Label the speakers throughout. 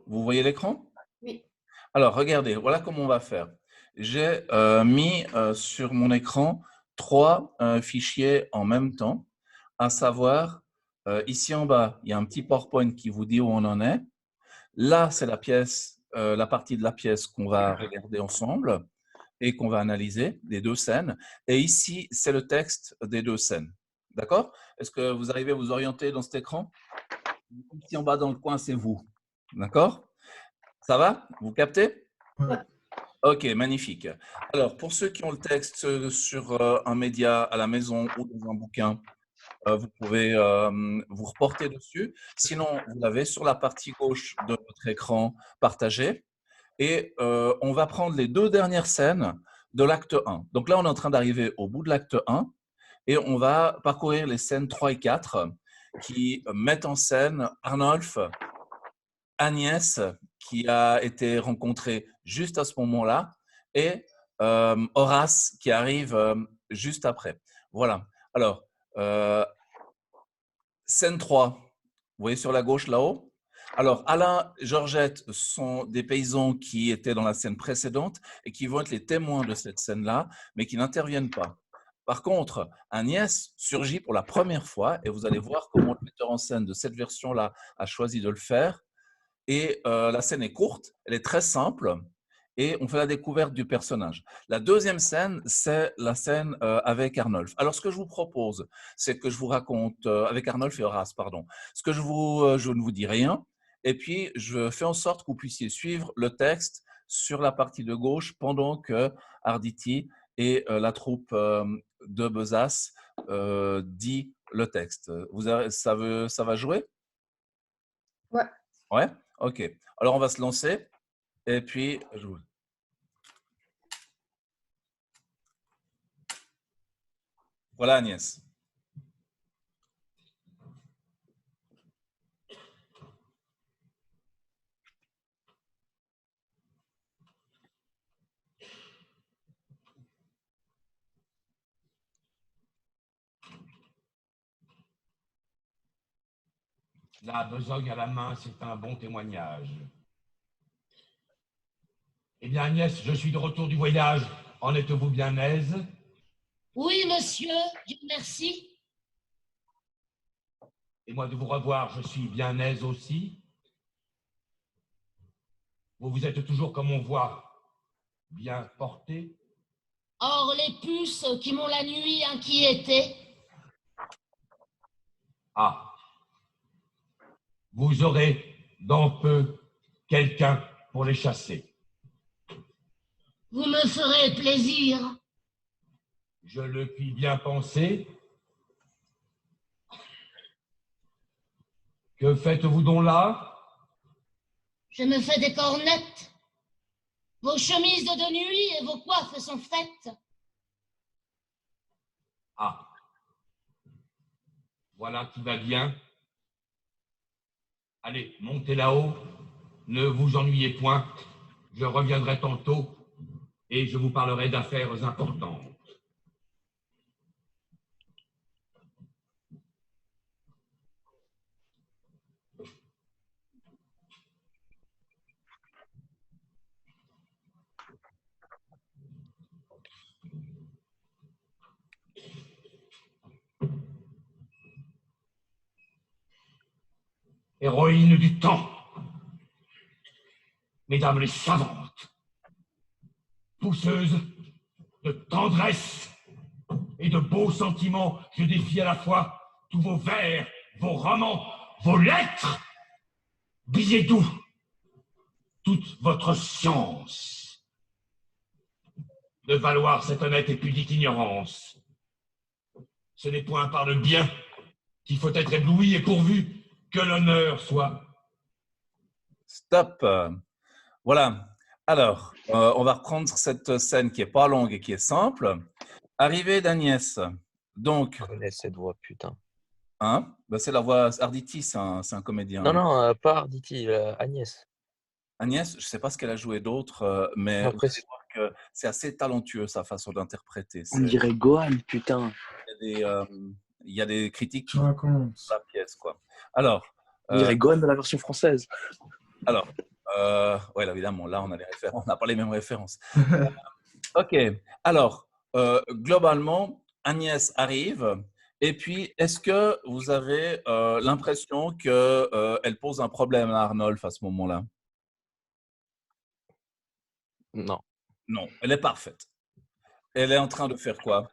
Speaker 1: Vous voyez l'écran?
Speaker 2: Oui.
Speaker 1: Alors, regardez, voilà comment on va faire. J'ai mis sur mon écran 3 fichiers en même temps, à savoir, ici en bas, il y a un petit PowerPoint qui vous dit où on en est. Là, c'est la pièce, la partie de la pièce qu'on va regarder ensemble et qu'on va analyser, les 2 scènes. Et ici, c'est le texte des 2 scènes. D'accord? Est-ce que vous arrivez à vous orienter dans cet écran? Ici en bas dans le coin, c'est vous. D'accord? Ça va? Vous captez?
Speaker 2: Ouais.
Speaker 1: Ok, magnifique. Alors, pour ceux qui ont le texte sur un média à la maison ou dans un bouquin, vous pouvez vous reporter dessus. Sinon, vous l'avez sur la partie gauche de votre écran partagé. Et on va prendre les 2 dernières scènes de l'acte 1. Donc là, on est en train d'arriver au bout de l'acte 1 et on va parcourir les scènes 3 et 4 qui mettent en scène Arnolphe, Agnès, qui a été rencontrée juste à ce moment-là, et Horace, qui arrive juste après. Voilà. Alors, scène 3, vous voyez sur la gauche là-haut? Alors, Alain, Georgette sont des paysans qui étaient dans la scène précédente et qui vont être les témoins de cette scène-là, mais qui n'interviennent pas. Par contre, Agnès surgit pour la première fois et vous allez voir comment le metteur en scène de cette version-là a choisi de le faire. Et la scène est courte, elle est très simple et on fait la découverte du personnage. La deuxième scène, c'est la scène avec Arnolphe. Alors, ce que je vous propose, c'est que je vous raconte, avec Arnolphe et Horace, pardon, je ne vous dis rien et puis je fais en sorte que vous puissiez suivre le texte sur la partie de gauche pendant que Arditi et la troupe de Besace dit le texte. Ça va jouer?
Speaker 2: Ouais.
Speaker 1: Ouais? Ok. Alors, on va se lancer. Et puis, voilà Agnès.
Speaker 3: La besogne à la main, c'est un bon témoignage. Eh bien, Agnès, je suis de retour du voyage. En êtes-vous bien aise?
Speaker 4: Oui, monsieur, Dieu merci.
Speaker 3: Et moi, de vous revoir, je suis bien aise aussi. Vous êtes toujours, comme on voit, bien porté.
Speaker 4: Or, les puces qui m'ont la nuit inquiété.
Speaker 3: Ah. Vous aurez dans peu quelqu'un pour les chasser.
Speaker 4: Vous me ferez plaisir.
Speaker 3: Je le puis bien penser. Que faites-vous donc là?
Speaker 4: Je me fais des cornettes. Vos chemises de nuit et vos coiffes sont faites.
Speaker 3: Ah. Voilà qui va bien. Allez, montez là-haut. Ne vous ennuyez point. Je reviendrai tantôt et je vous parlerai d'affaires importantes. Héroïne du temps, mesdames les savantes, pousseuses de tendresse et de beaux sentiments, je défie à la fois tous vos vers, vos romans, vos lettres, billets doux, toute votre science, de valoir cette honnête et pudique ignorance. Ce n'est point par le bien qu'il faut être ébloui et pourvu que l'honneur soit.
Speaker 1: Stop. Voilà. Alors, on va reprendre cette scène qui est pas longue et qui est simple. Arrivée d'Agnès. Donc,
Speaker 5: Je connais cette voix, putain.
Speaker 1: hein, ben, c'est la voix Arditi, c'est un comédien.
Speaker 5: Non, non, pas Arditi, Agnès.
Speaker 1: Agnès, je ne sais pas ce qu'elle a joué d'autre, mais vous
Speaker 5: Après,
Speaker 1: allez voir que c'est assez talentueux sa façon d'interpréter.
Speaker 6: On dirait Gohan, putain.
Speaker 1: Il y a des critiques
Speaker 7: Tu racontes.
Speaker 1: sur la pièce, quoi. Alors,
Speaker 6: On dirait Gohan dans la version française.
Speaker 1: alors, Oui, évidemment, là, on a les références. On n'a pas les mêmes références. OK. Alors, globalement, Agnès arrive. Et puis, est-ce que vous avez l'impression qu'elle pose un problème à Arnolphe à ce moment-là?
Speaker 5: Non.
Speaker 1: Non, elle est parfaite. Elle est en train de faire quoi?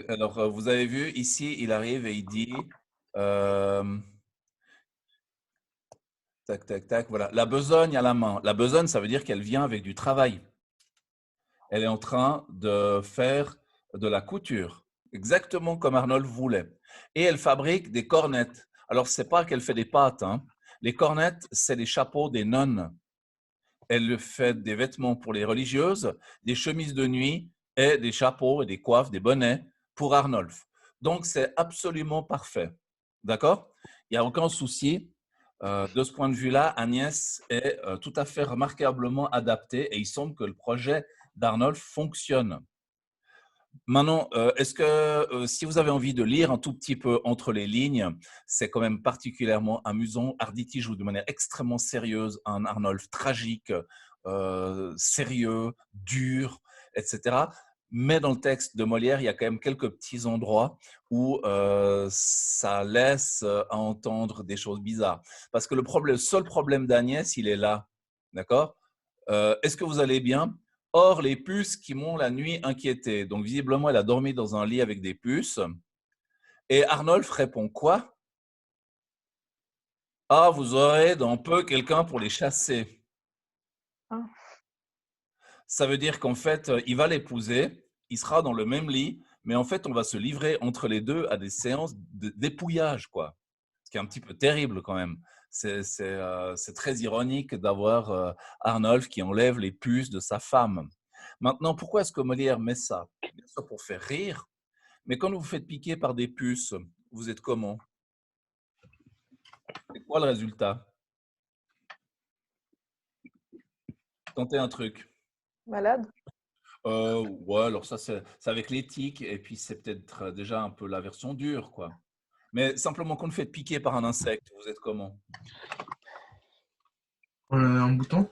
Speaker 1: Alors, vous avez vu, ici, il arrive et il dit, tac, tac, tac, voilà, la besogne à la main. La besogne, ça veut dire qu'elle vient avec du travail. Elle est en train de faire de la couture, exactement comme Arnold voulait. Et elle fabrique des cornettes. Alors, ce n'est pas qu'elle fait des pâtes, hein. Les cornettes, c'est les chapeaux des nonnes. Elle fait des vêtements pour les religieuses, des chemises de nuit et des chapeaux et des coiffes, des bonnets pour Arnolphe. Donc, c'est absolument parfait. D'accord? Il n'y a aucun souci. De ce point de vue-là, Agnès est tout à fait remarquablement adaptée et il semble que le projet d'Arnolphe fonctionne. Maintenant, est-ce que si vous avez envie de lire un tout petit peu entre les lignes, c'est quand même particulièrement amusant. Arditi joue de manière extrêmement sérieuse un Arnolphe tragique, sérieux, dur, etc. Mais dans le texte de Molière, il y a quand même quelques petits endroits où ça laisse entendre des choses bizarres. Parce que le seul problème d'Agnès, il est là. D'accord? Est-ce que vous allez bien? Or, les puces qui m'ont la nuit inquiété. Donc, visiblement, elle a dormi dans un lit avec des puces. Et Arnolphe répond quoi? Ah, vous aurez dans peu quelqu'un pour les chasser.
Speaker 2: Ah.
Speaker 1: Ça veut dire qu'en fait, il va l'épouser, il sera dans le même lit, mais en fait, on va se livrer entre les deux à des séances d'épouillage, quoi. Ce qui est un petit peu terrible quand même. C'est très ironique d'avoir Arnolphe qui enlève les puces de sa femme. Maintenant, pourquoi est-ce que Molière met ça? Bien sûr pour faire rire, mais quand vous vous faites piquer par des puces, vous êtes comment? C'est quoi le résultat? Tentez un truc.
Speaker 2: Malade.
Speaker 1: Ouais, alors ça, c'est avec l'éthique, et puis c'est peut-être déjà un peu la version dure, quoi. Mais simplement quand vous faites piquer par un insecte, vous êtes comment?
Speaker 7: Un bouton,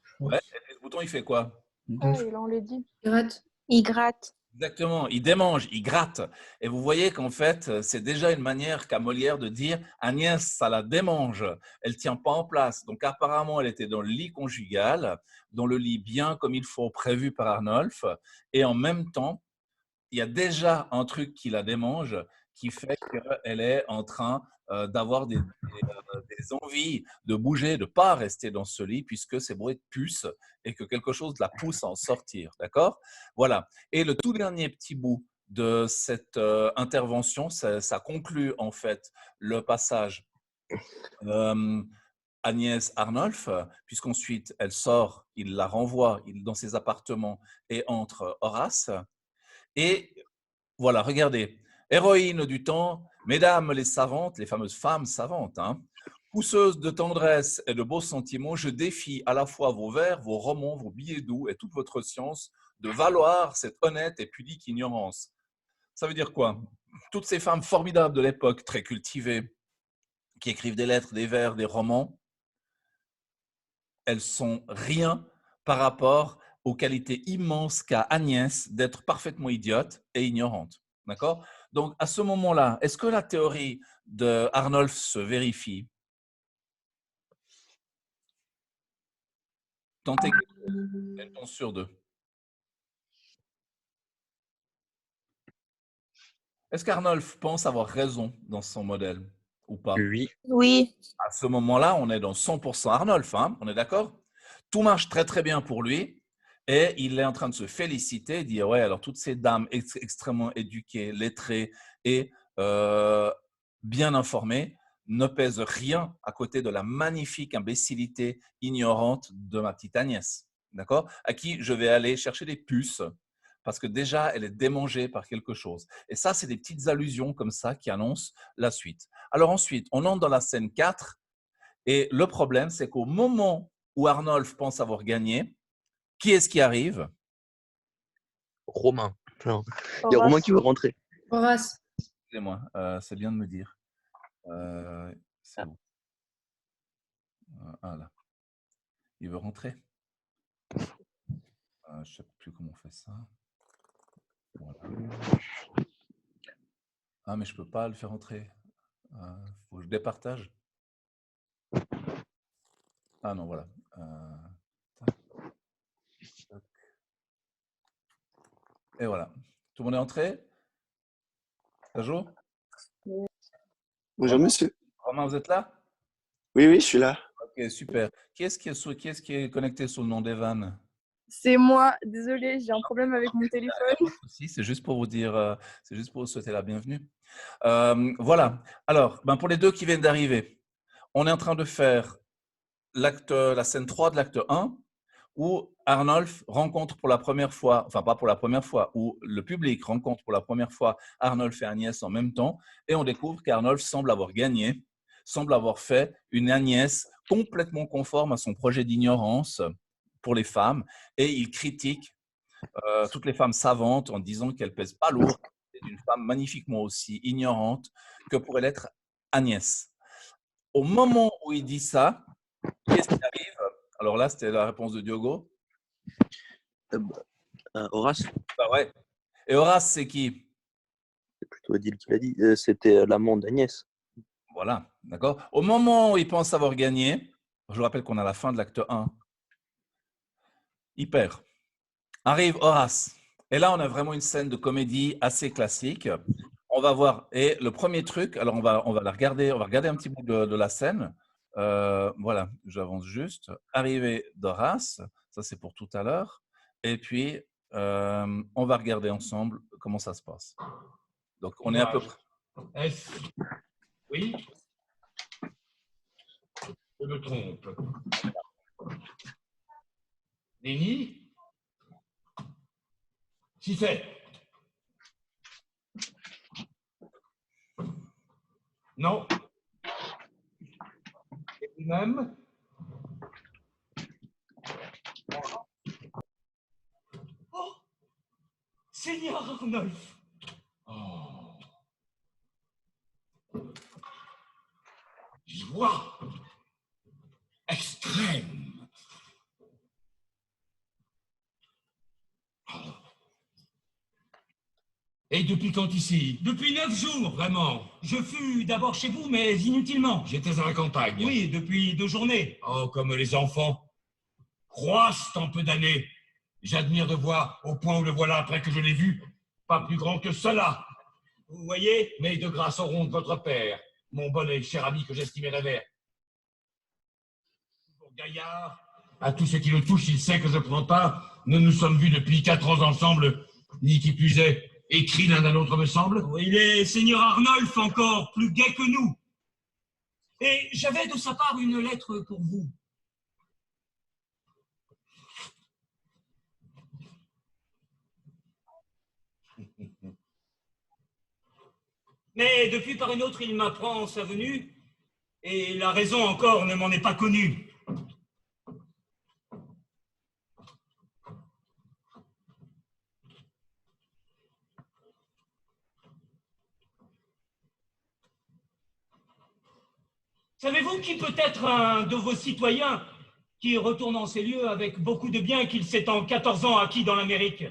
Speaker 7: je
Speaker 1: Ouais,
Speaker 7: pense.
Speaker 1: et ce bouton, il fait quoi?
Speaker 2: Ah, il enlaidit.
Speaker 8: Gratte. Il gratte.
Speaker 1: Exactement, il démange, il gratte. Et vous voyez qu'en fait, c'est déjà une manière qu'a Molière de dire Agnès, ça la démange, elle ne tient pas en place. Donc apparemment, elle était dans le lit conjugal, dans le lit bien comme il faut, prévu par Arnolphe, et en même temps, il y a déjà un truc qui la démange, qui fait qu'elle est en train d'avoir des envies de bouger, de ne pas rester dans ce lit, puisque c'est bourré de puces et que quelque chose la pousse à en sortir. D'accord? Voilà. Et le tout dernier petit bout de cette intervention, ça conclut en fait le passage Agnès Arnolphe, puisqu'ensuite elle sort, il la renvoie dans ses appartements et entre Horace. Et voilà, regardez, héroïne du temps, mesdames les savantes, les fameuses femmes savantes, hein, pousseuses de tendresse et de beaux sentiments, je défie à la fois vos vers, vos romans, vos billets doux et toute votre science de valoir cette honnête et pudique ignorance. Ça veut dire quoi? Toutes ces femmes formidables de l'époque, très cultivées, qui écrivent des lettres, des vers, des romans, elles sont rien par rapport aux qualités immenses qu'a Agnès d'être parfaitement idiote et ignorante. D'accord? Donc, à ce moment-là, est-ce que la théorie de Arnolphe se vérifie? Tentez une chance sur deux. Est-ce qu'Arnolphe pense avoir raison dans son modèle ou pas?
Speaker 5: Oui.
Speaker 8: Oui.
Speaker 1: À ce moment-là, on est dans 100% Arnolphe, hein, on est d'accord? Tout marche très très bien pour lui et il est en train de se féliciter et dire ouais, alors toutes ces dames extrêmement éduquées, lettrées et bien informées ne pèsent rien à côté de la magnifique imbécilité ignorante de ma petite Agnès, d'accord? À qui je vais aller chercher des puces parce que déjà, elle est démangée par quelque chose. Et ça, c'est des petites allusions comme ça qui annoncent la suite. Alors ensuite, on entre dans la scène 4 et le problème, c'est qu'au moment où Arnolphe pense avoir gagné, qui est-ce qui arrive?
Speaker 5: Romain. Non.
Speaker 6: Il y a Romain
Speaker 2: Horace.
Speaker 6: qui veut rentrer.
Speaker 2: Horace.
Speaker 1: Excusez-moi, c'est bien de me dire. c'est bon. Ah là. Il veut rentrer. Je ne sais plus comment on fait ça. Voilà. Ah, mais je ne peux pas le faire entrer. Faut que je départage. Ah non, voilà. Tac, tac. Et voilà. Tout le monde est entré? Ça joue?
Speaker 9: Bonjour monsieur.
Speaker 1: Romain, vous êtes là?
Speaker 9: Oui, oui, je suis là.
Speaker 1: Ok, super. Qui est-ce qui est connecté sous le nom d'Evan?
Speaker 2: C'est moi, désolé, j'ai un problème avec mon téléphone.
Speaker 1: Si, c'est juste pour vous dire, c'est juste pour vous souhaiter la bienvenue. Voilà. Alors, pour les deux qui viennent d'arriver, on est en train de faire la scène 3 de l'acte 1 où Arnulf rencontre pour la première fois, enfin pas pour la première fois, où le public rencontre pour la première fois Arnulf et Agnès en même temps et on découvre qu'Arnulf semble avoir gagné, semble avoir fait une Agnès complètement conforme à son projet d'ignorance pour les femmes et il critique toutes les femmes savantes en disant qu'elles ne pèsent pas lourd. C'est une femme magnifiquement aussi ignorante que pourrait l'être Agnès. Au moment où il dit ça, qu'est-ce qui arrive? Alors là, c'était la réponse de Diogo.
Speaker 6: Horace,
Speaker 1: Bah ouais. Et Horace, c'est qui?
Speaker 6: c'est plutôt Adil qui l'a dit. C'était l'amant d'Agnès.
Speaker 1: Voilà, d'accord. Au moment où il pense avoir gagné, je vous rappelle qu'on est à la fin de l'acte 1, il perd. Arrive Horace. Et là, on a vraiment une scène de comédie assez classique. On va voir. Et le premier truc, alors on va la regarder, on va regarder un petit bout de la scène. Voilà, j'avance juste. Arrivée d'Horace, ça c'est pour tout à l'heure. Et puis, on va regarder ensemble comment ça se passe. Donc, on est à peu près.
Speaker 3: Est-ce... Oui? Je me trompe. Nenni? Si c'est. Non. Et vous-même? Oh, Seigneur Arnulf. Oh. Joie extrême. Oh. Et depuis quand ici?
Speaker 10: Depuis 9 jours, vraiment. Je fus d'abord chez vous, mais inutilement.
Speaker 3: J'étais à la campagne.
Speaker 10: Oui, depuis 2 journées.
Speaker 3: Oh, comme les enfants croissent en peu d'années. J'admire de voir au point où le voilà après que je l'ai vu, pas plus grand que cela.
Speaker 10: Vous voyez?
Speaker 3: Mais de grâce au rond de votre père, mon bon et cher ami que j'estimais rêveur. Pour Gaillard, à tout ce qui le touche, il sait que je prends part. Nous nous sommes vus depuis 4 ans ensemble, ni qui plus est, écrit l'un à l'autre, me semble.
Speaker 10: Il est Seigneur Arnulf encore, plus gai que nous. Et j'avais de sa part une lettre pour vous. Mais depuis par une autre, il m'apprend sa venue, et la raison encore ne m'en est pas connue. Savez-vous qui peut être un de vos citoyens qui retourne en ces lieux avec beaucoup de biens qu'il s'est en 14 ans acquis dans l'Amérique?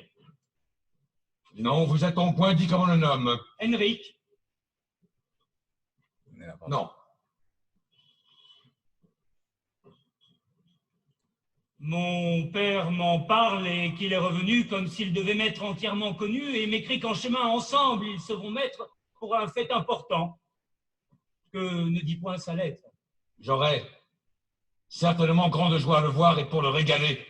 Speaker 3: Non, vous êtes en point dit comment on le nomme.
Speaker 10: Henrik.
Speaker 3: Non.
Speaker 10: Mon père m'en parle et qu'il est revenu comme s'il devait m'être entièrement connu et m'écrit qu'en chemin ensemble, ils se vont mettre pour un fait important. Que ne dit point sa lettre.
Speaker 3: J'aurai certainement grande joie à le voir et pour le régaler,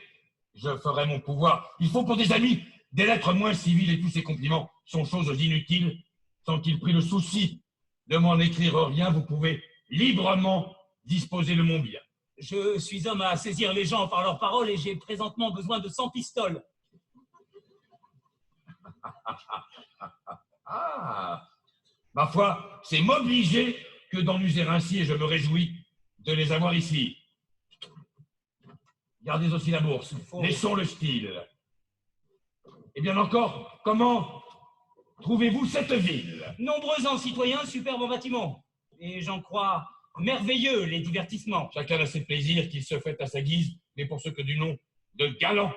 Speaker 3: je ferai mon pouvoir. Il faut pour des amis des lettres moins civiles et tous ces compliments sont choses inutiles. Sans qu'il pris le souci de m'en écrire rien, vous pouvez librement disposer de mon bien.
Speaker 10: Je suis homme à saisir les gens par leurs paroles et j'ai présentement besoin de 100 pistoles.
Speaker 3: Ah, ma foi, c'est m'obliger que d'en user ainsi et je me réjouis de les avoir ici. Gardez aussi la bourse. Laissons le style. Et bien encore, comment trouvez-vous cette ville?
Speaker 10: Nombreux en citoyens, superbe en bâtiments. Et j'en crois merveilleux, les divertissements.
Speaker 3: Chacun a ses plaisirs qu'il se fait à sa guise, mais pour ceux que du nom de galants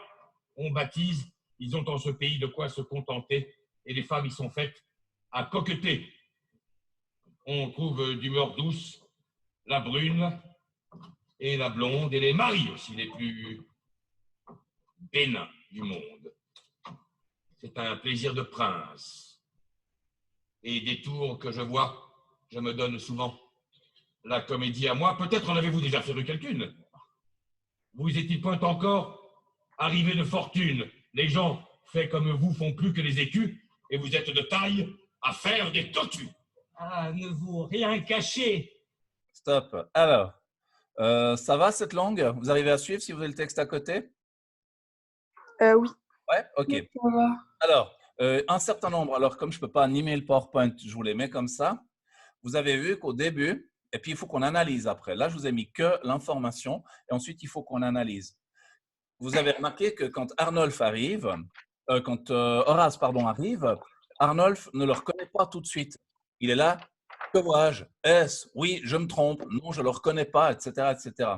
Speaker 3: on baptise, ils ont en ce pays de quoi se contenter, et les femmes y sont faites à coqueter. On trouve d'humeur douce la brune et la blonde, et les maris aussi les plus bénins du monde. C'est un plaisir de prince. Et des tours que je vois, je me donne souvent la comédie à moi. Peut-être en avez-vous déjà fait quelqu'une. Vous est-il point encore arrivé de fortune? Les gens faits comme vous font plus que les écus, et vous êtes de taille à faire des cocus.
Speaker 10: Ah, ne vous rien cacher.
Speaker 1: Stop. Alors, ça va cette langue? Vous arrivez à suivre si vous avez le texte à côté?
Speaker 2: Oui.
Speaker 1: Ouais, ok.
Speaker 2: Oui, ça va.
Speaker 1: Alors, un certain nombre, alors comme je ne peux pas animer le PowerPoint, je vous les mets comme ça. Vous avez vu qu'au début, et puis il faut qu'on analyse après. Là, je vous ai mis que l'information et ensuite il faut qu'on analyse. Vous avez remarqué que quand Arnulf arrive, quand Horace pardon, arrive, Arnulf ne le reconnaît pas tout de suite. Il est là, que vois-je? Est-ce? Oui, je me trompe. Non, je ne le reconnais pas, etc. etc.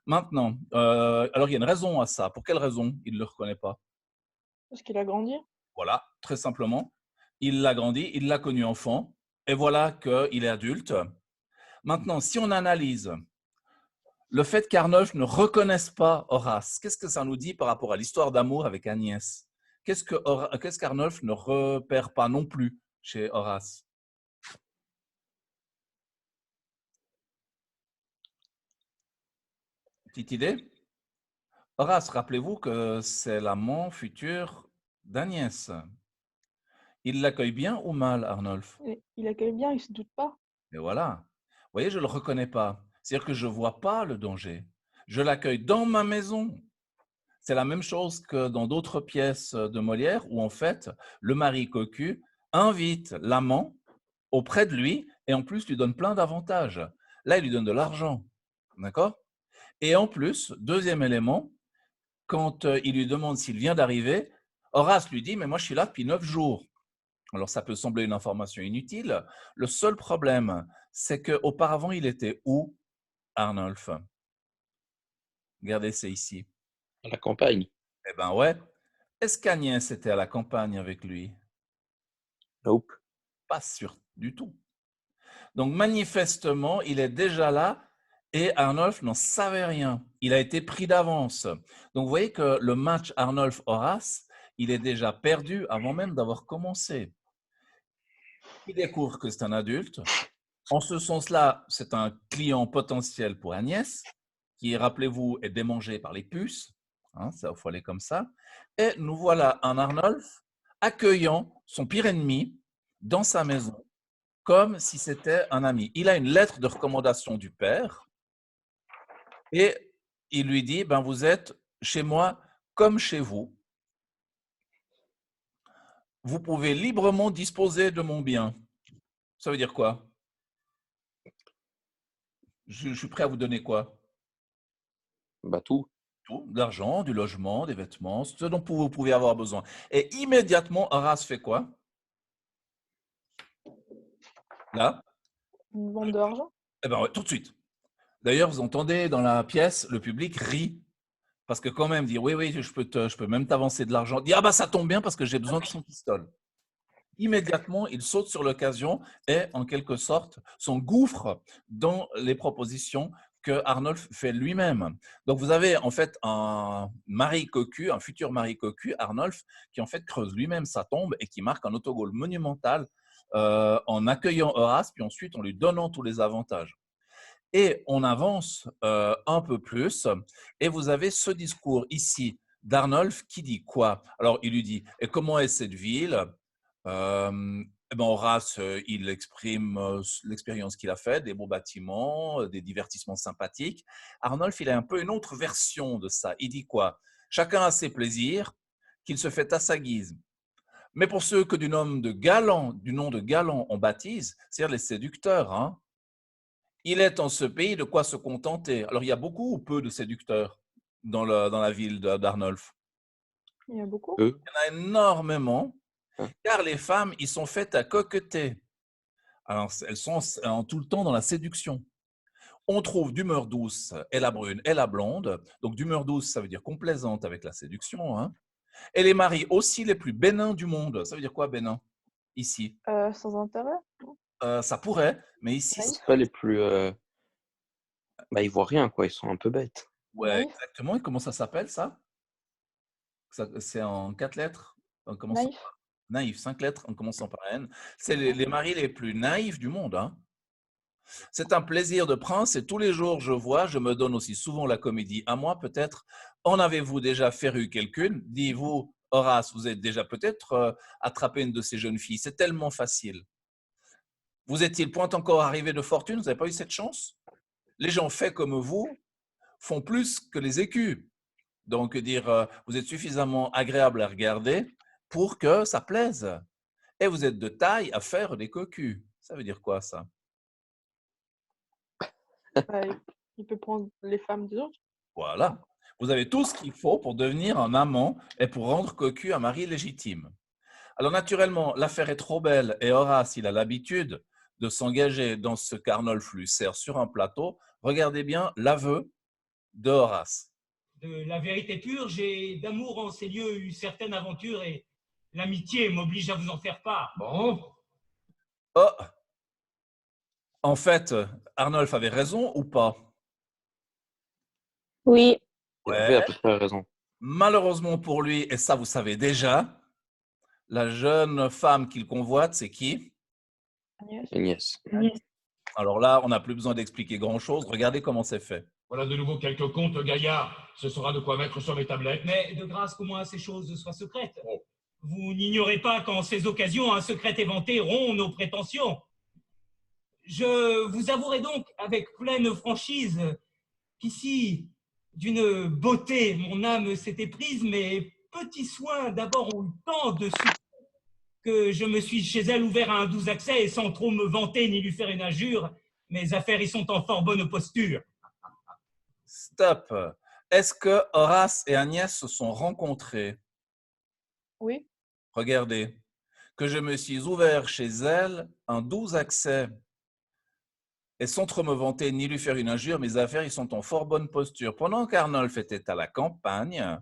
Speaker 1: Maintenant, alors il y a une raison à ça. Pour quelle raison il ne le reconnaît pas?
Speaker 2: Parce qu'il a grandi.
Speaker 1: Voilà, très simplement. Il l'a grandi, il l'a connu enfant, et voilà qu'il est adulte. Maintenant, si on analyse le fait qu'Arnulf ne reconnaisse pas Horace, qu'est-ce que ça nous dit par rapport à l'histoire d'amour avec Agnès? Qu'est-ce qu'Arnulf ne repère pas non plus chez Horace? Petite idée? Horace, rappelez-vous que c'est l'amant futur d'Agnès. Il l'accueille bien ou mal, Arnulf?
Speaker 2: Il accueille bien, il ne se doute pas.
Speaker 1: Et voilà. Vous voyez, je ne le reconnais pas. C'est-à-dire que je ne vois pas le danger. Je l'accueille dans ma maison. C'est la même chose que dans d'autres pièces de Molière où, en fait, le mari cocu invite l'amant auprès de lui et en plus lui donne plein d'avantages. Là, il lui donne de l'argent. D'accord? Et en plus, deuxième élément, quand il lui demande s'il vient d'arriver, Horace lui dit « Mais moi, je suis là depuis 9 jours. » Alors, ça peut sembler une information inutile. Le seul problème, c'est qu'auparavant, il était où, Arnulf? Regardez, c'est ici.
Speaker 6: À la campagne.
Speaker 1: Eh bien, ouais. Est-ce qu'Agnès était à la campagne avec lui?
Speaker 6: Nope.
Speaker 1: Pas sûr du tout. Donc, manifestement, il est déjà là et Arnulf n'en savait rien. Il a été pris d'avance. Donc, vous voyez que le match Arnulf-Horace, il est déjà perdu avant même d'avoir commencé. Il découvre que c'est un adulte. En ce sens-là, c'est un client potentiel pour Agnès, qui, rappelez-vous, est démangé par les puces. Hein, ça faut aller comme ça. Et nous voilà un Arnulf accueillant son pire ennemi dans sa maison, comme si c'était un ami. Il a une lettre de recommandation du père et il lui dit, ben, vous êtes chez moi comme chez vous. Vous pouvez librement disposer de mon bien. Ça veut dire quoi? Je suis prêt à vous donner quoi?
Speaker 6: Bah tout.
Speaker 1: Tout, de l'argent, du logement, des vêtements, ce dont vous pouvez avoir besoin. Et immédiatement, Horace fait quoi? Là?
Speaker 2: Une bande d'argent.
Speaker 1: Eh bien, ouais, tout de suite. D'ailleurs, vous entendez dans la pièce, le public rit. Parce que quand même, dire oui, oui, je peux même t'avancer de l'argent. Dire ah bah ça tombe bien parce que j'ai besoin de son pistolet. Immédiatement, il saute sur l'occasion et en quelque sorte s'engouffre dans les propositions que Arnulf fait lui-même. Donc vous avez en fait un mari cocu, un futur mari cocu, Arnulf, qui en fait creuse lui-même sa tombe et qui marque un autogol monumental en accueillant Horace, puis ensuite en lui donnant tous les avantages. Et on avance un peu plus, et vous avez ce discours ici d'Arnulf qui dit quoi? Alors, il lui dit, et comment est cette ville? Eh ben, Horace, il exprime l'expérience qu'il a faite, des beaux bâtiments, des divertissements sympathiques. Arnulf, il a un peu une autre version de ça. Il dit quoi? Chacun a ses plaisirs, qu'il se fait à sa guise. Mais pour ceux que du nom de galant on baptise, c'est-à-dire les séducteurs, hein, il est en ce pays de quoi se contenter. Alors, il y a beaucoup ou peu de séducteurs dans la ville d'Arnulf?
Speaker 2: Il y a beaucoup.
Speaker 1: Il y en a énormément, car les femmes, ils sont faites à coqueter. Alors, elles sont tout le temps dans la séduction. On trouve d'humeur douce et la brune et la blonde. Donc, d'humeur douce, ça veut dire complaisante avec la séduction. Hein. Et les maris aussi les plus bénins du monde. Ça veut dire quoi, bénin, ici?
Speaker 2: Sans intérêt.
Speaker 1: Ça pourrait, mais ici,
Speaker 2: Naïf.
Speaker 6: C'est pas les plus. Bah, ils voient rien, quoi. Ils sont un peu bêtes.
Speaker 1: ouais,
Speaker 2: Naïf.
Speaker 1: exactement. Et comment ça s'appelle, ça? C'est en 4 lettres? En commençant
Speaker 2: Naïf.
Speaker 1: par naïf, 5 lettres en commençant par N. C'est les maris les plus naïfs du monde. Hein. C'est un plaisir de prince et tous les jours je vois, je me donne aussi souvent la comédie à moi peut-être. En avez-vous déjà féru quelqu'une? Dites-vous, Horace, vous êtes déjà peut-être attrapé une de ces jeunes filles. C'est tellement facile. Vous est-il point encore arrivé de fortune? Vous n'avez pas eu cette chance? Les gens faits comme vous font plus que les écus. Donc, dire vous êtes suffisamment agréable à regarder pour que ça plaise. Et vous êtes de taille à faire des cocus. Ça veut dire quoi, ça?
Speaker 2: Bah, il peut prendre les femmes des autres.
Speaker 1: Voilà. Vous avez tout ce qu'il faut pour devenir un amant et pour rendre cocu un mari légitime. Alors, naturellement, l'affaire est trop belle et Horace, il a l'habitude de s'engager dans ce qu'Arnolphe lui sert sur un plateau. Regardez bien l'aveu de Horace.
Speaker 10: De la vérité pure, j'ai d'amour en ces lieux eu certaines aventures et l'amitié m'oblige à vous en faire part.
Speaker 3: Bon,
Speaker 1: Oh! En fait, Arnolphe avait raison ou pas?
Speaker 8: Oui.
Speaker 6: Il avait à peu près raison.
Speaker 1: Malheureusement pour lui, et ça vous savez déjà, la jeune femme qu'il convoite, c'est qui?
Speaker 6: Agnès.
Speaker 1: Alors là, on n'a plus besoin d'expliquer grand-chose. Regardez comment c'est fait.
Speaker 3: voilà de nouveau quelques contes, gaillard. Ce sera de quoi mettre sur mes tablettes.
Speaker 10: Mais de grâce qu'au moins ces choses soient secrètes.
Speaker 3: Oh.
Speaker 10: Vous n'ignorez pas qu'en ces occasions, un secret éventé rompt nos prétentions. Je vous avouerai donc avec pleine franchise qu'ici, d'une beauté, mon âme s'était prise, mes petits soins d'abord ont eu tant de succès que je me suis chez elle ouvert à un doux accès et sans trop me vanter ni lui faire une injure, mes affaires y sont en fort bonne posture.
Speaker 1: Stop. Est-ce que Horace et Agnès se sont rencontrés?
Speaker 2: Oui.
Speaker 1: Regardez. Que je me suis ouvert chez elle un doux accès. Et sans trop me vanter ni lui faire une injure, mes affaires y sont en fort bonne posture. Pendant qu'Arnolphe était à la campagne,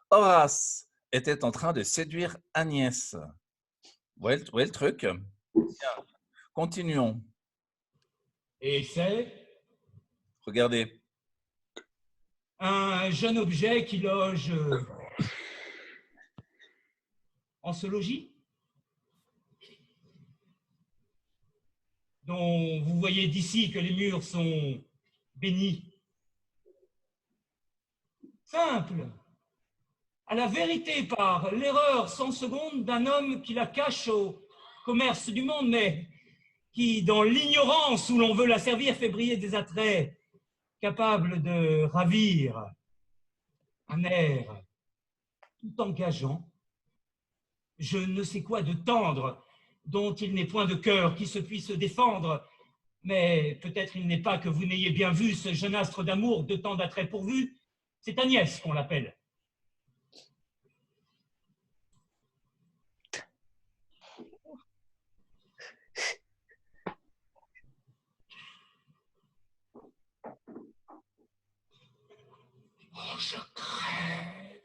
Speaker 1: Horace était en train de séduire Agnès. Vous voyez le truc? Bien. Continuons.
Speaker 3: Et c'est
Speaker 1: Regardez.
Speaker 10: Un jeune objet qui loge en ce logis, dont vous voyez d'ici que les murs sont bénis. Simple, à la vérité par l'erreur sans seconde d'un homme qui la cache au commerce du monde, mais qui, dans l'ignorance où l'on veut la servir, fait briller des attraits capables de ravir, un air tout engageant, je ne sais quoi de tendre, dont il n'est point de cœur qui se puisse défendre, mais peut-être il n'est pas que vous n'ayez bien vu ce jeune astre d'amour de tant d'attraits pourvus, c'est Agnès qu'on l'appelle.
Speaker 3: Oh, je crève.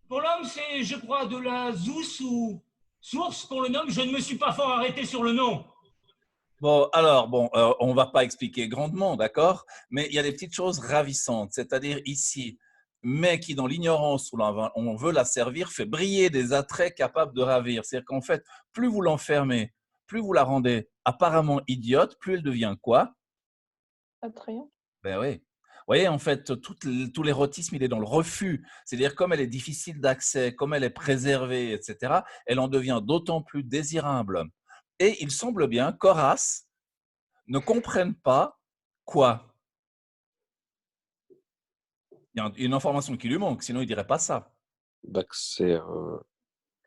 Speaker 10: Pour l'homme, c'est, je crois, de la zousse ou source qu'on le nomme. Je ne me suis pas fort arrêté sur le nom.
Speaker 1: Bon, alors, on ne va pas expliquer grandement, d'accord? Mais il y a des petites choses ravissantes. C'est-à-dire ici, mais qui, dans l'ignorance où on veut la servir, fait briller des attraits capables de ravir. C'est-à-dire qu'en fait, plus vous l'enfermez, plus vous la rendez apparemment idiote, plus elle devient quoi?
Speaker 2: Attrayant.
Speaker 1: Ben oui. Vous voyez, en fait, tout l'érotisme, il est dans le refus. C'est-à-dire, comme elle est difficile d'accès, comme elle est préservée, etc., elle en devient d'autant plus désirable. Et il semble bien qu'Horace ne comprenne pas quoi. Il y a une information qui lui manque, sinon il ne dirait pas ça.
Speaker 6: Bah, que c'est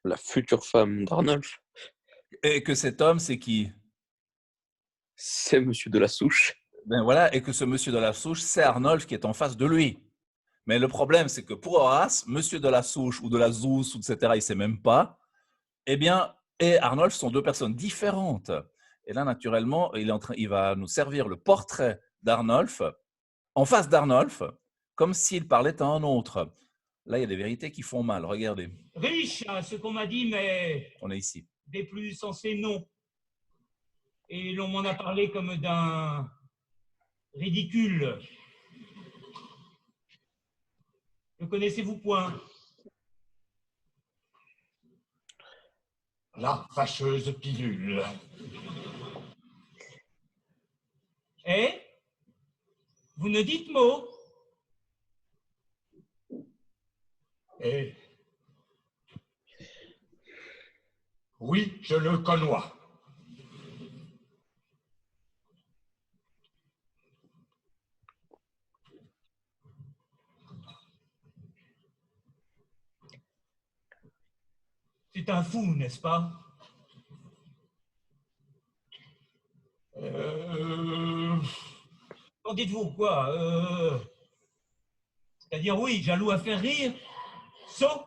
Speaker 6: la future femme d'Arnolphe.
Speaker 1: Et que cet homme, c'est qui?
Speaker 6: C'est Monsieur de la Souche.
Speaker 1: Ben voilà, et que ce monsieur de la Souche, c'est Arnolphe qui est en face de lui. Mais le problème, c'est que pour Horace, monsieur de la Souche ou de la Zousse, etc., il ne sait même pas. Eh bien, et Arnolphe sont deux personnes différentes. Et là, naturellement, il va nous servir le portrait d'Arnolphe en face d'Arnolphe, comme s'il parlait à un autre. Là, il y a des vérités qui font mal. Regardez.
Speaker 10: Riche, hein, ce qu'on m'a dit, mais
Speaker 1: On est ici.
Speaker 10: des plus sensés, non. Et l'on m'en a parlé comme d'un ridicule. Ne connaissez-vous point?
Speaker 3: La fâcheuse pilule.
Speaker 10: Eh? Vous ne dites mot?
Speaker 3: Et oui, je le connais.
Speaker 10: C'est un fou, n'est-ce pas? Qu'en dites-vous, quoi? C'est-à-dire, oui, jaloux à faire rire, sot.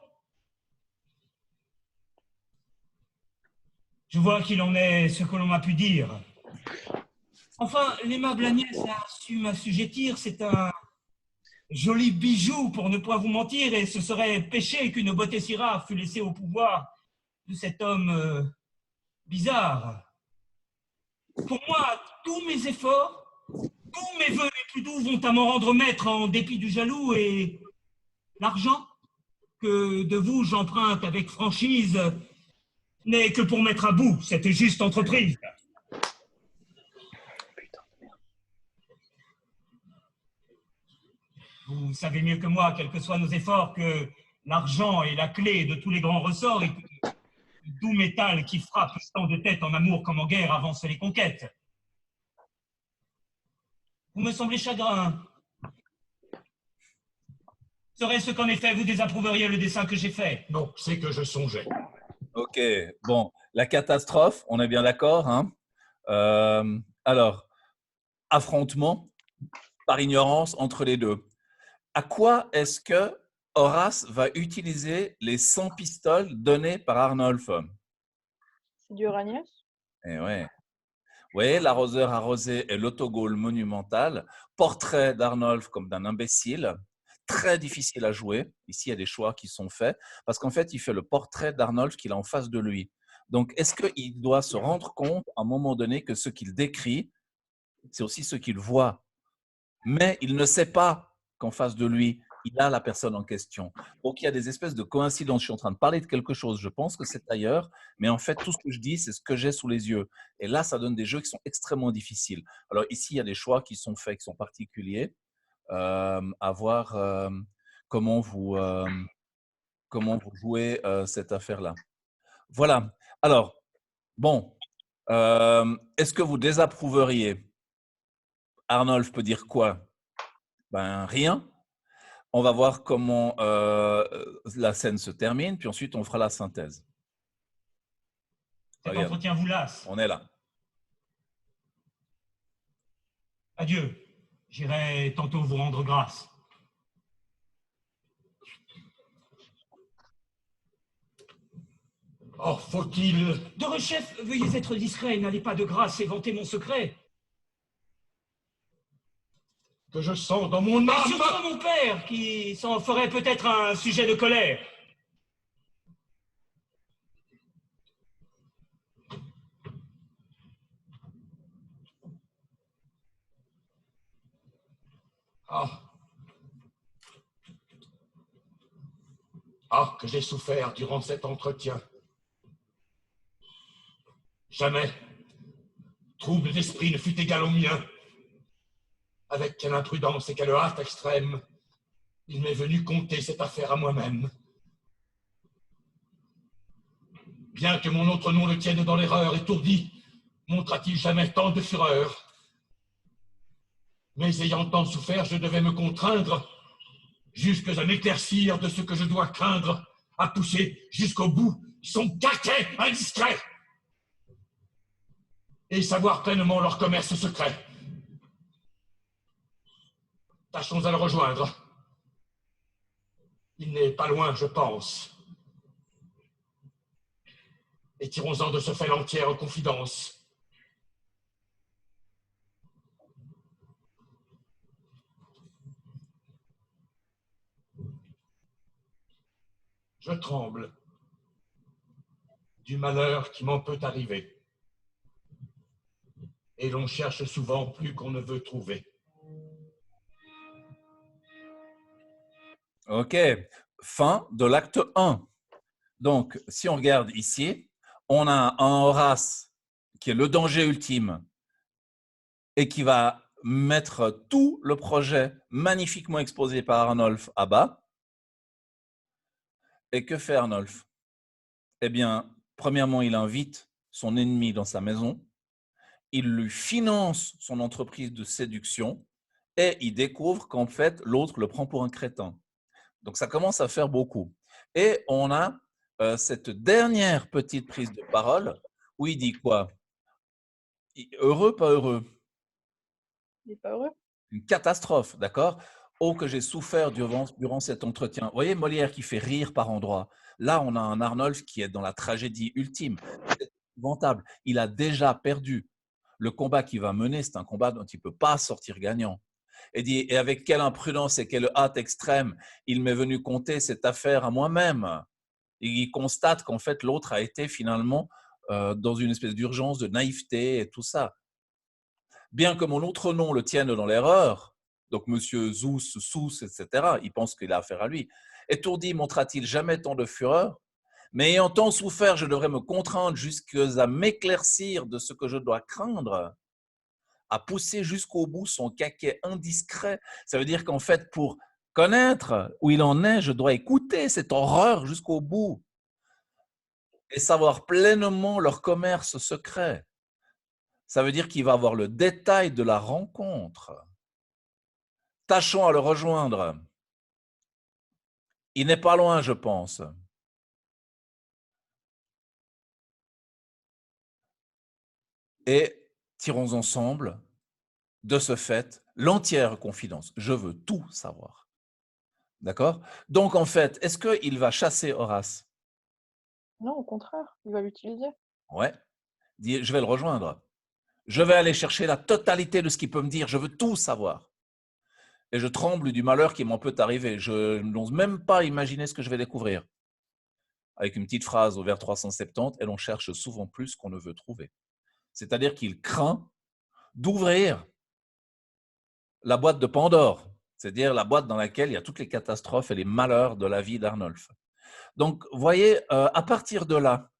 Speaker 10: Je vois qu'il en est ce que l'on m'a pu dire. Enfin, l'aimable Agnès a su m'assujettir, c'est un joli bijou, pour ne point vous mentir, et ce serait péché qu'une beauté si rare fût laissée au pouvoir de cet homme bizarre. Pour moi, tous mes efforts, tous mes vœux les plus doux vont à m'en rendre maître en dépit du jaloux, et l'argent que de vous j'emprunte avec franchise n'est que pour mettre à bout cette juste entreprise. Vous savez mieux que moi, quels que soient nos efforts, que l'argent est la clé de tous les grands ressorts et que le doux métal qui frappe tant de tête en amour comme en guerre avance les conquêtes. Vous me semblez chagrin. Serait-ce qu'en effet vous désapprouveriez le dessin que j'ai fait?
Speaker 3: Non, c'est que je songeais.
Speaker 1: Ok, bon, la catastrophe, on est bien d'accord, hein? Alors, affrontement par ignorance entre les deux. À quoi est-ce que Horace va utiliser les 100 pistoles données par Arnolphe?
Speaker 2: C'est du Agnès?
Speaker 1: Eh ouais. Vous voyez, l'arroseur arrosé et l'autogol monumental, portrait d'Arnolphe comme d'un imbécile, très difficile à jouer. Ici, il y a des choix qui sont faits, parce qu'en fait, il fait le portrait d'Arnolphe qu'il a en face de lui. Donc, est-ce qu'il doit se rendre compte à un moment donné que ce qu'il décrit, c'est aussi ce qu'il voit? Mais il ne sait pas qu'en face de lui, il a la personne en question. Donc, il y a des espèces de coïncidences. Je suis en train de parler de quelque chose, je pense que c'est ailleurs, mais en fait, tout ce que je dis, c'est ce que j'ai sous les yeux. Et là, ça donne des jeux qui sont extrêmement difficiles. Alors ici, il y a des choix qui sont faits, qui sont particuliers. À voir comment vous jouez cette affaire-là. Voilà. Alors, bon, est-ce que vous désapprouveriez? Arnolphe peut dire quoi? Ben, rien. On va voir comment la scène se termine, puis ensuite on fera la synthèse.
Speaker 10: Cet
Speaker 1: Regarde,
Speaker 10: entretien vous lasse.
Speaker 1: on est là.
Speaker 10: Adieu. J'irai tantôt vous rendre grâce.
Speaker 3: Oh, faut-il
Speaker 10: De rechef, veuillez être discret, n'allez pas de grâce et vanter mon secret.
Speaker 3: que je sens dans mon
Speaker 10: Et
Speaker 3: âme?
Speaker 10: surtout mon père, qui s'en ferait peut-être un sujet de colère.
Speaker 3: Ah. Ah, que j'ai souffert durant cet entretien. Jamais trouble d'esprit ne fut égal au mien. Avec quelle imprudence et quelle hâte extrême, il m'est venu conter cette affaire à moi-même. Bien que mon autre nom le tienne dans l'erreur, étourdi, montra-t-il jamais tant de fureur? Mais ayant tant souffert, je devais me contraindre, jusque à m'éclaircir de ce que je dois craindre, à pousser jusqu'au bout son caquet indiscret et savoir pleinement leur commerce secret. Tâchons à le rejoindre. Il n'est pas loin, je pense. Et tirons-en de ce fait l'entière confidence. Je tremble du malheur qui m'en peut arriver. Et l'on cherche souvent plus qu'on ne veut trouver.
Speaker 1: OK. Fin de l'acte 1. Donc, si on regarde ici, on a un Horace qui est le danger ultime et qui va mettre tout le projet magnifiquement exposé par Arnulf à bas. Et que fait Arnulf? Eh bien, premièrement, il invite son ennemi dans sa maison, il lui finance son entreprise de séduction et il découvre qu'en fait, l'autre le prend pour un crétin. Donc, ça commence à faire beaucoup. Et on a cette dernière petite prise de parole où il dit quoi? Heureux, pas heureux?
Speaker 2: Il n'est pas heureux.
Speaker 1: Une catastrophe, d'accord? Oh, que j'ai souffert durant cet entretien. Vous voyez Molière qui fait rire par endroits. Là, on a un Arnulf qui est dans la tragédie ultime. C'est épouvantable. Il a déjà perdu. Le combat qu'il va mener, c'est un combat dont il ne peut pas sortir gagnant. Et dit, et avec quelle imprudence et quelle hâte extrême, il m'est venu conter cette affaire à moi-même. Et il constate qu'en fait, l'autre a été finalement dans une espèce d'urgence, de naïveté et tout ça. Bien que mon autre nom le tienne dans l'erreur, donc monsieur Zeus, Sous, etc., il pense qu'il a affaire à lui. Étourdi, montra-t-il jamais tant de fureur? Mais ayant tant souffert, je devrais me contraindre jusqu'à m'éclaircir de ce que je dois craindre, à pousser jusqu'au bout son caquet indiscret. Ça veut dire qu'en fait, pour connaître où il en est, je dois écouter cette horreur jusqu'au bout et savoir pleinement leur commerce secret. Ça veut dire qu'il va avoir le détail de la rencontre. Tâchons à le rejoindre. Il n'est pas loin, je pense. Et tirons ensemble, de ce fait, l'entière confidence. Je veux tout savoir. D'accord? Donc, en fait, est-ce qu'il va chasser Horace?
Speaker 2: Non, au contraire, il va l'utiliser.
Speaker 1: Ouais. Dit, je vais le rejoindre. Je vais aller chercher la totalité de ce qu'il peut me dire. Je veux tout savoir. Et je tremble du malheur qui m'en peut arriver. Je n'ose même pas imaginer ce que je vais découvrir. Avec une petite phrase au vers 370, et l'on cherche souvent plus qu'on ne veut trouver. C'est-à-dire qu'il craint d'ouvrir la boîte de Pandore, c'est-à-dire la boîte dans laquelle il y a toutes les catastrophes et les malheurs de la vie d'Arnulf. Donc, vous voyez, à partir de là,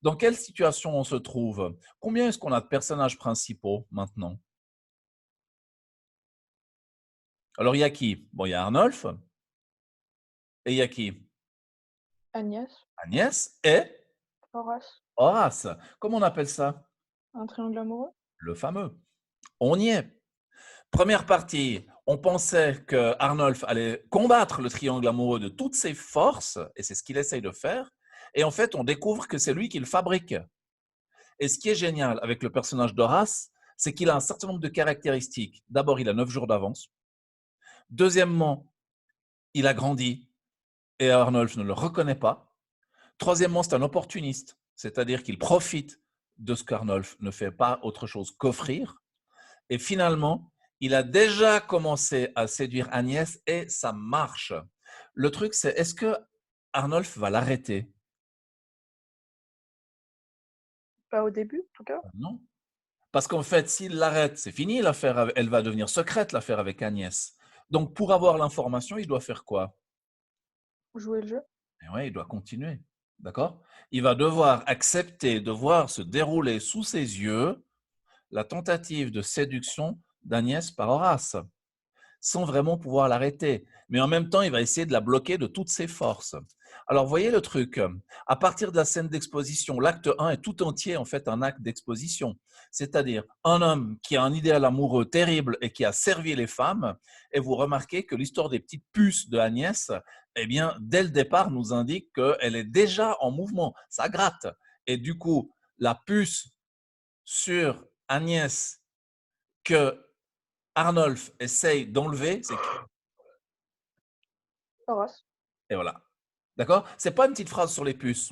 Speaker 1: dans quelle situation on se trouve? Combien est-ce qu'on a de personnages principaux maintenant? Alors, il y a qui? Bon, il y a Arnulf. Et il y a qui?
Speaker 2: Agnès,
Speaker 1: Agnès et
Speaker 2: Horace,
Speaker 1: Horace. Comment on appelle ça?
Speaker 2: un triangle amoureux.
Speaker 1: Le fameux. On y est. Première partie, on pensait que Arnulf allait combattre le triangle amoureux de toutes ses forces, et c'est ce qu'il essaye de faire. Et en fait, on découvre que c'est lui qui le fabrique. Et ce qui est génial avec le personnage d'Horace, c'est qu'il a un certain nombre de caractéristiques. D'abord, il a 9 jours d'avance. Deuxièmement, il a grandi et Arnulf ne le reconnaît pas. Troisièmement, c'est un opportuniste, c'est-à-dire qu'il profite de ce qu'Arnulf ne fait pas autre chose qu'offrir. Et finalement, il a déjà commencé à séduire Agnès et ça marche. Le truc, c'est est-ce que Arnulf va l'arrêter?
Speaker 2: Pas au début, en tout cas.
Speaker 1: Non. Parce qu'en fait, s'il l'arrête, c'est fini l'affaire, elle va devenir secrète, l'affaire avec Agnès. Donc, pour avoir l'information, il doit faire quoi?
Speaker 2: Jouer le jeu.
Speaker 1: Et ouais, il doit continuer. D'accord? Il va devoir accepter de voir se dérouler sous ses yeux la tentative de séduction d'Agnès par Horace, sans vraiment pouvoir l'arrêter. Mais en même temps, il va essayer de la bloquer de toutes ses forces. Alors, voyez le truc. À partir de la scène d'exposition, l'acte 1 est tout entier en fait un acte d'exposition. C'est-à-dire un homme qui a un idéal amoureux terrible et qui a servi les femmes. Et vous remarquez que l'histoire des petites puces de Agnès, eh bien, dès le départ, nous indique qu'elle est déjà en mouvement. Ça gratte. Et du coup, la puce sur Agnès que Arnulf essaye d'enlever, c'est
Speaker 2: Horace.
Speaker 1: et voilà. D'accord? Ce n'est pas une petite phrase sur les puces.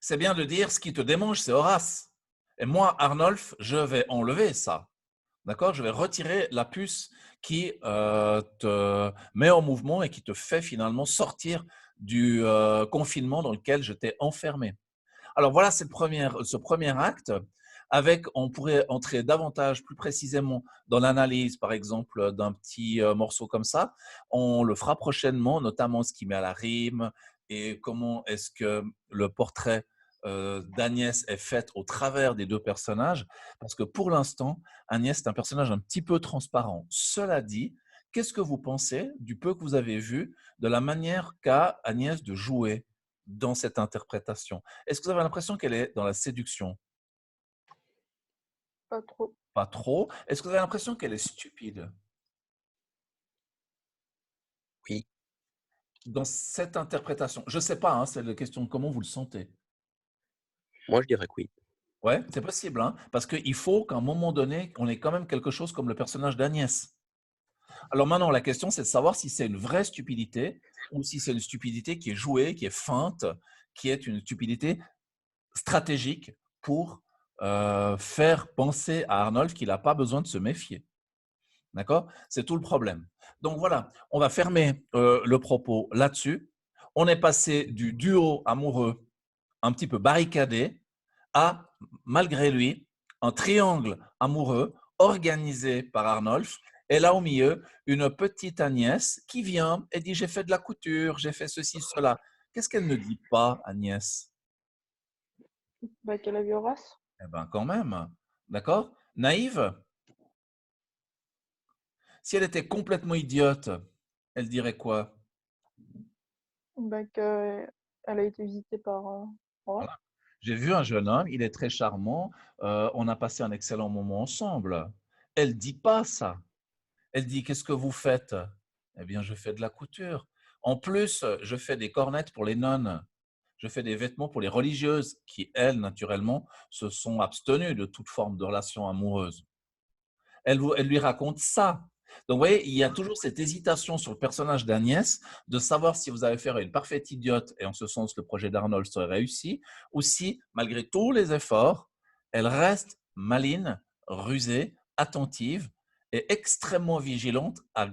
Speaker 1: C'est bien de dire ce qui te démange, c'est Horace. Et moi, Arnulf, je vais enlever ça. D'accord? Je vais retirer la puce qui te met en mouvement et qui te fait finalement sortir du confinement dans lequel j'étais enfermé. Alors voilà, c'est ce premier acte. On pourrait entrer davantage, plus précisément, dans l'analyse, par exemple, d'un petit morceau comme ça. On le fera prochainement, notamment ce qui met à la rime et comment est-ce que le portrait d'Agnès est fait au travers des deux personnages. Parce que pour l'instant, Agnès est un personnage un petit peu transparent. Cela dit, qu'est-ce que vous pensez, du peu que vous avez vu, de la manière qu'a Agnès de jouer dans cette interprétation? Est-ce que vous avez l'impression qu'elle est dans la séduction?
Speaker 2: Pas trop.
Speaker 1: Pas trop. Est-ce que vous avez l'impression qu'elle est stupide?
Speaker 5: Oui.
Speaker 1: Dans cette interprétation? Je ne sais pas, hein, c'est la question de comment vous le sentez.
Speaker 5: Moi, je dirais que oui.
Speaker 1: Ouais, c'est possible, hein, parce qu'il faut qu'à un moment donné, on ait quand même quelque chose comme le personnage d'Agnès. Alors maintenant, la question, c'est de savoir si c'est une vraie stupidité ou si c'est une stupidité qui est jouée, qui est feinte, qui est une stupidité stratégique pour faire penser à Arnolphe qu'il n'a pas besoin de se méfier. D'accord? C'est tout le problème. Donc voilà, on va fermer le propos là-dessus. On est passé du duo amoureux un petit peu barricadé à, malgré lui, un triangle amoureux organisé par Arnolphe. Et là, au milieu, une petite Agnès qui vient et dit « J'ai fait de la couture, j'ai fait ceci, cela ». Qu'est-ce qu'elle ne dit pas, Agnès?
Speaker 2: Bah, qu'elle a vu Horace.
Speaker 1: Eh bien, quand même. D'accord? Naïve? Si elle était complètement idiote, elle dirait quoi?
Speaker 2: Bah, qu'elle a été visitée par Horace.
Speaker 1: Voilà. J'ai vu un jeune homme, il est très charmant, on a passé un excellent moment ensemble. Elle ne dit pas ça. Elle dit, qu'est-ce que vous faites? Eh bien, je fais de la couture. En plus, je fais des cornettes pour les nonnes. Je fais des vêtements pour les religieuses qui, elles, naturellement, se sont abstenues de toute forme de relation amoureuse. Elle lui raconte ça. Donc, vous voyez, il y a toujours cette hésitation sur le personnage d'Agnès de savoir si vous avez fait une parfaite idiote, et en ce sens, le projet d'Arnold serait réussi, ou si, malgré tous les efforts, elle reste maligne, rusée, attentive et extrêmement vigilante à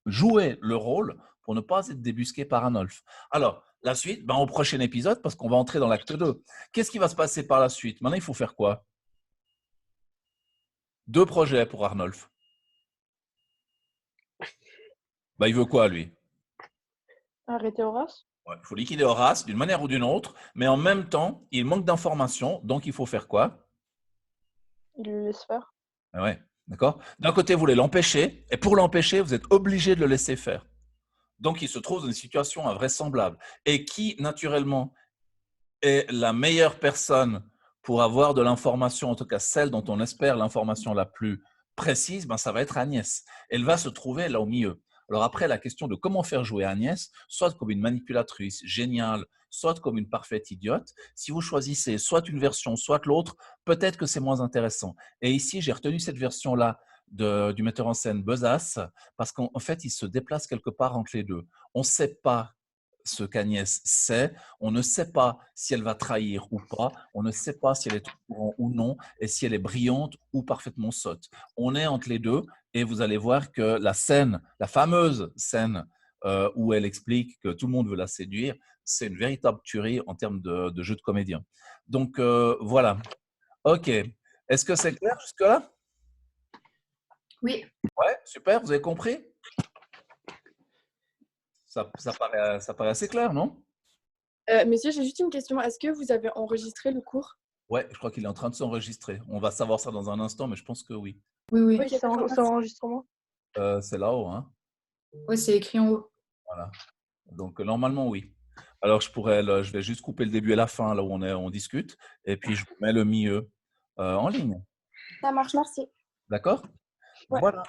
Speaker 1: jouer le rôle pour ne pas être débusquée par Arnolphe. Alors, la suite, au prochain épisode, parce qu'on va entrer dans l'acte 2. Qu'est-ce qui va se passer par la suite? Maintenant, il faut faire quoi? 2 projets pour Arnolphe. Il veut quoi, lui?
Speaker 2: Arrêter Horace.
Speaker 1: Ouais, il faut liquider Horace d'une manière ou d'une autre, mais en même temps, il manque d'informations, donc il faut faire quoi?
Speaker 2: Il le laisse faire.
Speaker 1: Ouais, d'accord? D'un côté, vous voulez l'empêcher, et pour l'empêcher, vous êtes obligé de le laisser faire. Donc, il se trouve dans une situation invraisemblable. Et qui, naturellement, est la meilleure personne pour avoir de l'information, en tout cas celle dont on espère l'information la plus précise, ça va être Agnès. Elle va se trouver là au milieu. Alors après, la question de comment faire jouer Agnès, soit comme une manipulatrice géniale, soit comme une parfaite idiote, si vous choisissez soit une version, soit l'autre, peut-être que c'est moins intéressant. Et ici, j'ai retenu cette version-là du metteur en scène Besace, parce qu'en fait, il se déplace quelque part entre les deux. On ne sait pas ce qu'Agnès sait, on ne sait pas si elle va trahir ou pas, on ne sait pas si elle est au courant ou non, et si elle est brillante ou parfaitement sotte. On est entre les deux, et vous allez voir que la scène, la fameuse scène où elle explique que tout le monde veut la séduire, c'est une véritable tuerie en termes de jeu de comédien. Donc voilà. Ok. Est-ce que c'est clair jusque-là?
Speaker 8: Oui.
Speaker 1: Ouais, super, vous avez compris? Ça paraît assez clair, non?
Speaker 2: Monsieur, j'ai juste une question. Est-ce que vous avez enregistré le cours?
Speaker 1: Ouais, je crois qu'il est en train de s'enregistrer. On va savoir ça dans un instant, mais je pense que oui.
Speaker 8: Oui, oui.
Speaker 2: Ok, c'est enregistrement.
Speaker 1: C'est là-haut, hein?
Speaker 8: Oui, c'est écrit en haut.
Speaker 1: Voilà. Donc, normalement, oui. Alors, je vais juste couper le début et la fin, là où on discute, et puis je vous mets le milieu en ligne.
Speaker 2: Ça marche, merci.
Speaker 1: D'accord?
Speaker 2: Ouais.
Speaker 1: Voilà.